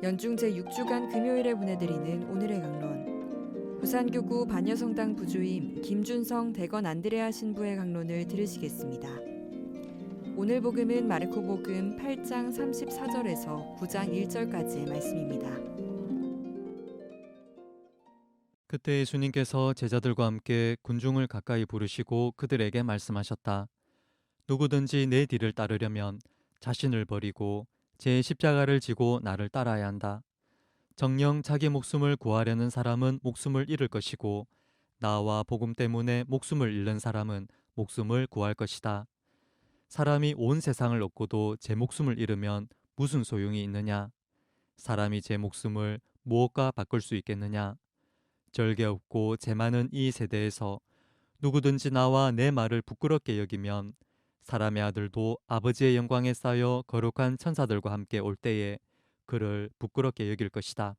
연중 제6주간 금요일에 보내드리는 오늘의 강론. 부산교구 반여성당 부주임 김준성 대건 안드레아 신부의 강론을 들으시겠습니다. 오늘 복음은 마르코 복음 8장 34절에서 9장 1절까지의 말씀입니다. 그때 예수님께서 제자들과 함께 군중을 가까이 부르시고 그들에게 말씀하셨다. 누구든지 내 뒤를 따르려면 자신을 버리고 제 십자가를 지고 나를 따라야 한다. 정녕 자기 목숨을 구하려는 사람은 목숨을 잃을 것이고 나와 복음 때문에 목숨을 잃는 사람은 목숨을 구할 것이다. 사람이 온 세상을 얻고도 제 목숨을 잃으면 무슨 소용이 있느냐? 사람이 제 목숨을 무엇과 바꿀 수 있겠느냐? 절개 없고 재 많은 이 세대에서 누구든지 나와 내 말을 부끄럽게 여기면 사람의 아들도 아버지의 영광에 쌓여 거룩한 천사들과 함께 올 때에 그를 부끄럽게 여길 것이다.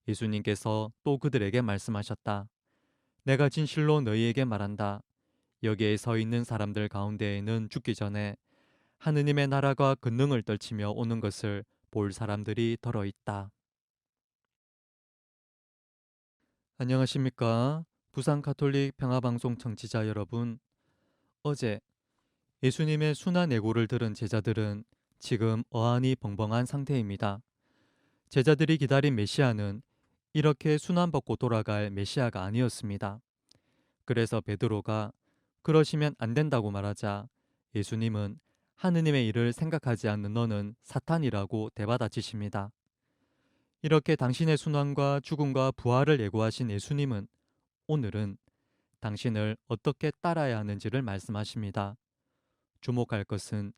예수님께서 또 그들에게 말씀하셨다. 내가 진실로 너희에게 말한다. 여기에 서 있는 사람들 가운데에는 죽기 전에 하느님의 나라가 권능을 떨치며 오는 것을 볼 사람들이 더러 있다. 안녕하십니까? 부산 가톨릭 평화방송 청취자 여러분. 어제 예수님의 순환 예고를 들은 제자들은 지금 어안이 벙벙한 상태입니다. 제자들이 기다린 메시아는 이렇게 순환받고 돌아갈 메시아가 아니었습니다. 그래서 베드로가 그러시면 안 된다고 말하자 예수님은 하느님의 일을 생각하지 않는 너는 사탄이라고 대받아치십니다. 이렇게 당신의 순환과 죽음과 부활을 예고하신 예수님은 오늘은 당신을 어떻게 따라야 하는지를 말씀하십니다. 주목할 것은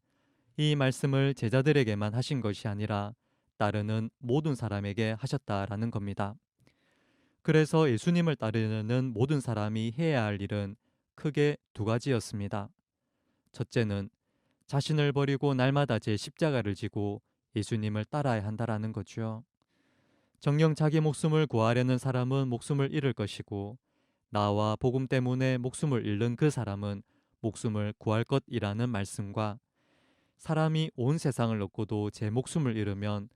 이 말씀을 제자들에게만 하신 것이 아니라 따르는 모든 사람에게 하셨다라는 겁니다. 그래서 예수님을 따르는 모든 사람이 해야 할 일은 크게 두 가지였습니다. 첫째는 자신을 버리고 날마다 제 십자가를 지고 예수님을 따라야 한다라는 거죠. 정녕 자기 목숨을 구하려는 사람은 목숨을 잃을 것이고 나와 복음 때문에 목숨을 잃는 그 사람은 목숨을 구할 것이라는 말씀과 사람이 온 세상을 얻고도 제 목숨을 잃으면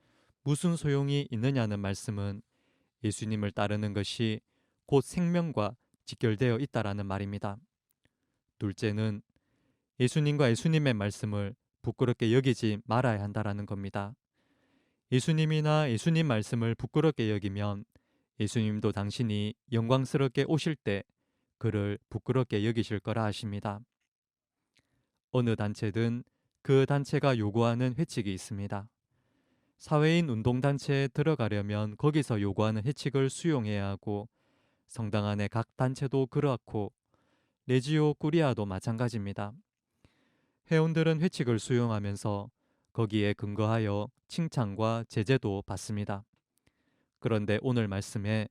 무슨 소용이 있느냐는 말씀은 예수님을 따르는 것이 곧 생명과 직결되어 있다라는 말입니다. 둘째는 예수님과 예수님의 말씀을 부끄럽게 여기지 말아야 한다라는 겁니다. 예수님이나 예수님 말씀을 부끄럽게 여기면 예수님도 당신이 영광스럽게 오실 때 그를 부끄럽게 여기실 거라 하십니다. 어느 단체든 그 단체가 요구하는 회칙이 있습니다. 사회인 운동단체에 들어가려면 거기서 요구하는 회칙을 수용해야 하고 성당 안의 각 단체도 그렇고 레지오 꾸리아도 마찬가지입니다. 회원들은 회칙을 수용하면서 거기에 근거하여 칭찬과 제재도 받습니다. 그런데 오늘 말씀에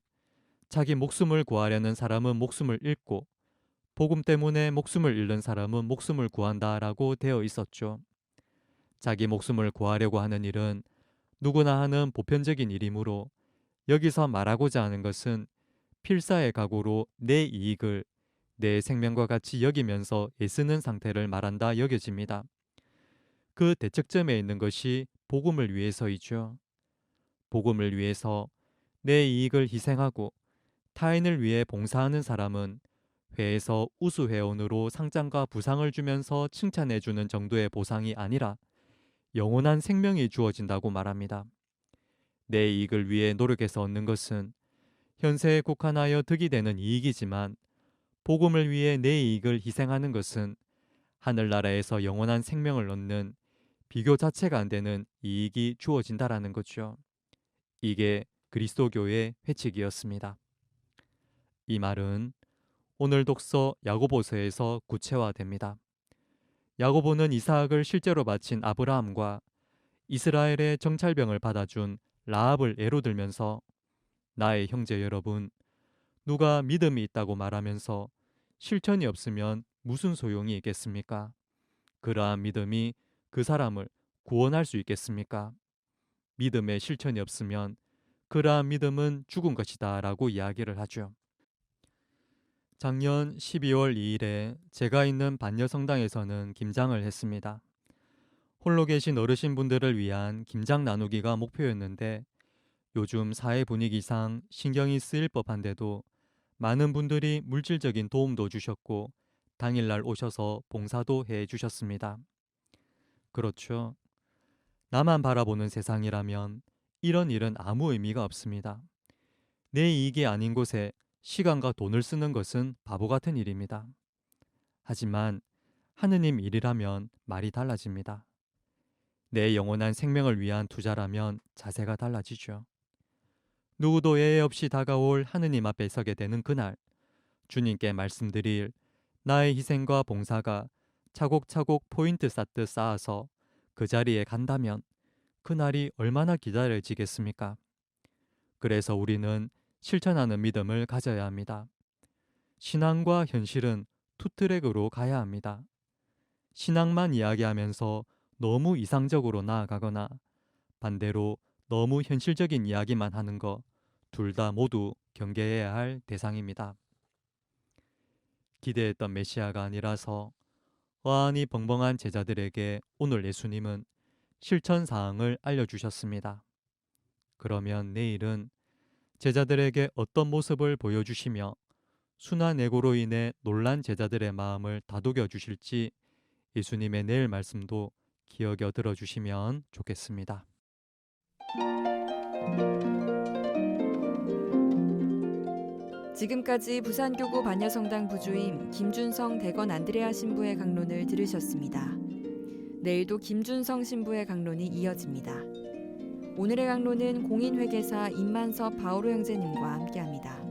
자기 목숨을 구하려는 사람은 목숨을 잃고 복음 때문에 목숨을 잃는 사람은 목숨을 구한다라고 되어 있었죠. 자기 목숨을 구하려고 하는 일은 누구나 하는 보편적인 일이므로 여기서 말하고자 하는 것은 필사의 각오로 내 이익을 내 생명과 같이 여기면서 애쓰는 상태를 말한다 여겨집니다. 그 대척점에 있는 것이 복음을 위해서이죠. 복음을 위해서 내 이익을 희생하고 타인을 위해 봉사하는 사람은 회에서 우수회원으로 상장과 부상을 주면서 칭찬해주는 정도의 보상이 아니라 영원한 생명이 주어진다고 말합니다. 내 이익을 위해 노력해서 얻는 것은 현세에 국한하여 득이 되는 이익이지만 복음을 위해 내 이익을 희생하는 것은 하늘나라에서 영원한 생명을 얻는 비교 자체가 안 되는 이익이 주어진다라는 거죠. 이게 그리스도교의 회칙이었습니다. 이 말은 오늘 독서 야고보서에서 구체화됩니다. 야고보는 이삭을 실제로 바친 아브라함과 이스라엘의 정찰병을 받아준 라합을 예로 들면서 나의 형제 여러분, 누가 믿음이 있다고 말하면서 실천이 없으면 무슨 소용이 있겠습니까? 그러한 믿음이 그 사람을 구원할 수 있겠습니까? 믿음에 실천이 없으면 그러한 믿음은 죽은 것이다 라고 이야기를 하죠. 작년 12월 2일에 제가 있는 반려성당에서는 김장을 했습니다. 홀로 계신 어르신분들을 위한 김장 나누기가 목표였는데 요즘 사회 분위기상 신경이 쓰일 법한데도 많은 분들이 물질적인 도움도 주셨고 당일날 오셔서 봉사도 해 주셨습니다. 그렇죠. 나만 바라보는 세상이라면 이런 일은 아무 의미가 없습니다. 내 이익이 아닌 곳에 시간과 돈을 쓰는 것은 바보 같은 일입니다. 하지만 하느님 일이라면 말이 달라집니다. 내 영원한 생명을 위한 투자라면 자세가 달라지죠. 누구도 예외 없이 다가올 하느님 앞에 서게 되는 그날, 주님께 말씀드릴 나의 희생과 봉사가 차곡차곡 포인트 쌓듯 쌓아서 그 자리에 간다면 그날이 얼마나 기다려지겠습니까? 그래서 우리는 실천하는 믿음을 가져야 합니다. 신앙과 현실은 투트랙으로 가야 합니다. 신앙만 이야기하면서 너무 이상적으로 나아가거나 반대로 너무 현실적인 이야기만 하는 거 둘 다 모두 경계해야 할 대상입니다. 기대했던 메시아가 아니라서 어안이 벙벙한 제자들에게 오늘 예수님은 실천 사항을 알려주셨습니다. 그러면 내일은 제자들에게 어떤 모습을 보여주시며 순한 애고로 인해 놀란 제자들의 마음을 다독여 주실지 예수님의 내일 말씀도 기억여 들어주시면 좋겠습니다. 지금까지 부산교구 반야성당 부주임 김준성 대건 안드레아 신부의 강론을 들으셨습니다. 내일도 김준성 신부의 강론이 이어집니다. 오늘의 강론은 공인회계사 임만섭 바오로 형제님과 함께합니다.